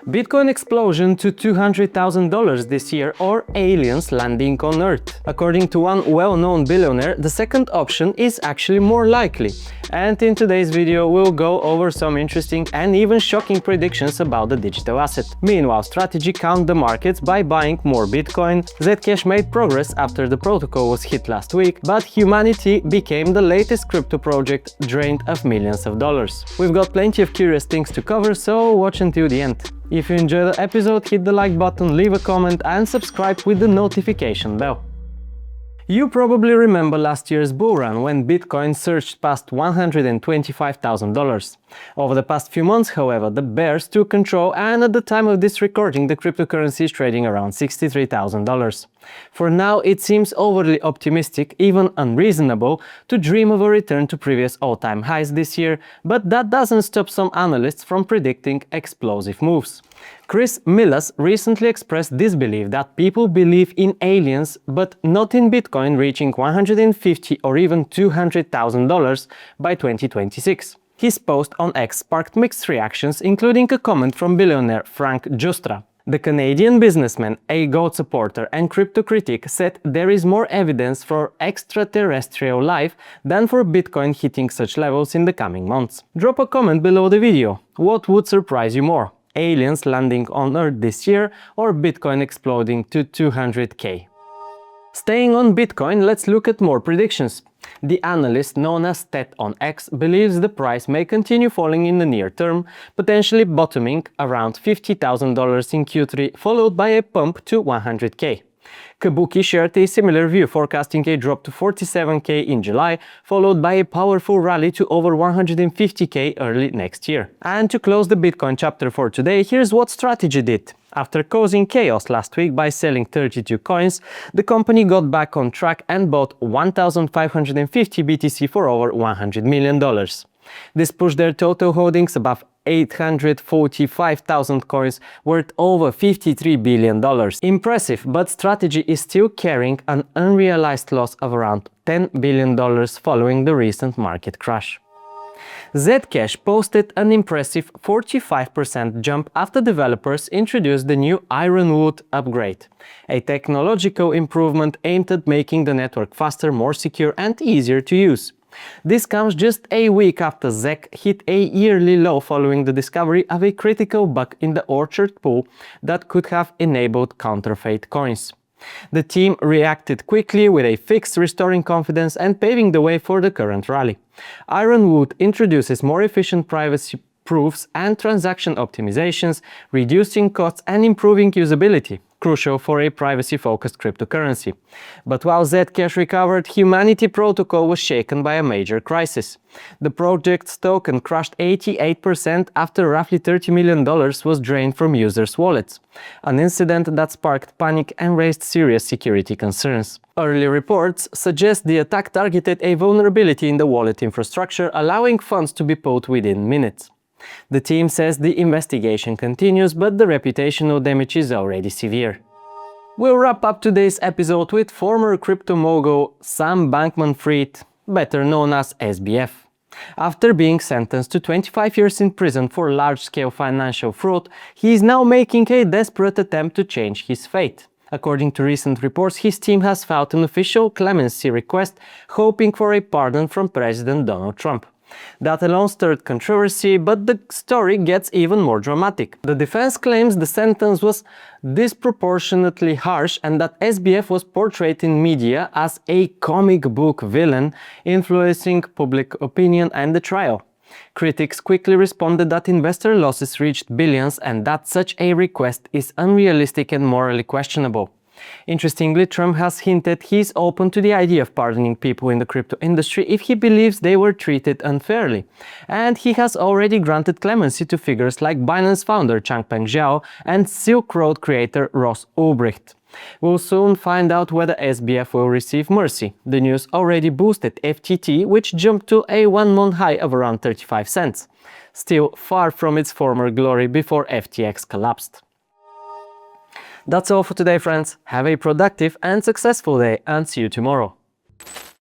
Bitcoin explosion to $200,000 this year, or aliens landing on Earth. According to one well-known billionaire, the second option is actually more likely. And in today's video we'll go over some interesting and even shocking predictions about the digital asset. Meanwhile, Strategy calmed the markets by buying more Bitcoin, Zcash made progress after the protocol was hit last week, but humanity became the latest crypto project drained of millions of dollars. We've got plenty of curious things to cover, so watch until the end. If you enjoyed the episode, hit the like button, leave a comment and subscribe with the notification bell. You probably remember last year's bull run when Bitcoin surged past $125,000. Over the past few months, however, the bears took control, and at the time of this recording the cryptocurrency is trading around $63,000. For now, it seems overly optimistic, even unreasonable, to dream of a return to previous all-time highs this year, but that doesn't stop some analysts from predicting explosive moves. Chris Millas recently expressed this belief that people believe in aliens, but not in Bitcoin reaching $150,000 or even $200,000 by 2026. His post on X sparked mixed reactions, including a comment from billionaire Frank Giustra. The Canadian businessman, a GOAT supporter and crypto critic, said there is more evidence for extraterrestrial life than for Bitcoin hitting such levels in the coming months. Drop a comment below the video. What would surprise you more? Aliens landing on Earth this year, or Bitcoin exploding to 200k? Staying on Bitcoin, let's look at more predictions. The analyst known as Ted on X believes the price may continue falling in the near term, potentially bottoming around $50,000 in Q3, followed by a pump to 100k. Kabuki shared a similar view, forecasting a drop to 47k in July, followed by a powerful rally to over 150k early next year. And to close the Bitcoin chapter for today, here's what Strategy did. After causing chaos last week by selling 32 coins, the company got back on track and bought 1,550 BTC for over $100 million. This pushed their total holdings above 845,000 coins worth over $53 billion. Impressive, but Strategy is still carrying an unrealized loss of around $10 billion following the recent market crash. Zcash posted an impressive 45% jump after developers introduced the new Ironwood upgrade, a technological improvement aimed at making the network faster, more secure and easier to use. This comes just a week after Zec hit a yearly low following the discovery of a critical bug in the Orchard pool that could have enabled counterfeit coins. The team reacted quickly with a fix, restoring confidence and paving the way for the current rally. Ironwood introduces more efficient privacy proofs and transaction optimizations, reducing costs and improving usability, crucial for a privacy-focused cryptocurrency. But while Zcash recovered, Humanity Protocol was shaken by a major crisis. The project's token crashed 88% after roughly $30 million was drained from users' wallets, an incident that sparked panic and raised serious security concerns. Early reports suggest the attack targeted a vulnerability in the wallet infrastructure, allowing funds to be pulled within minutes. The team says the investigation continues, but the reputational damage is already severe. We'll wrap up today's episode with former crypto mogul Sam Bankman-Fried, better known as SBF. After being sentenced to 25 years in prison for large-scale financial fraud, he is now making a desperate attempt to change his fate. According to recent reports, his team has filed an official clemency request, hoping for a pardon from President Donald Trump. That alone stirred controversy, but the story gets even more dramatic. The defense claims the sentence was disproportionately harsh and that SBF was portrayed in media as a comic book villain, influencing public opinion and the trial. Critics quickly responded that investor losses reached billions and that such a request is unrealistic and morally questionable. Interestingly, Trump has hinted he's open to the idea of pardoning people in the crypto industry if he believes they were treated unfairly. And he has already granted clemency to figures like Binance founder Changpeng Zhao and Silk Road creator Ross Ulbricht. We'll soon find out whether SBF will receive mercy. The news already boosted FTT, which jumped to a one-month high of around 35 cents. Still far from its former glory before FTX collapsed. That's all for today, friends. Have a productive and successful day and see you tomorrow.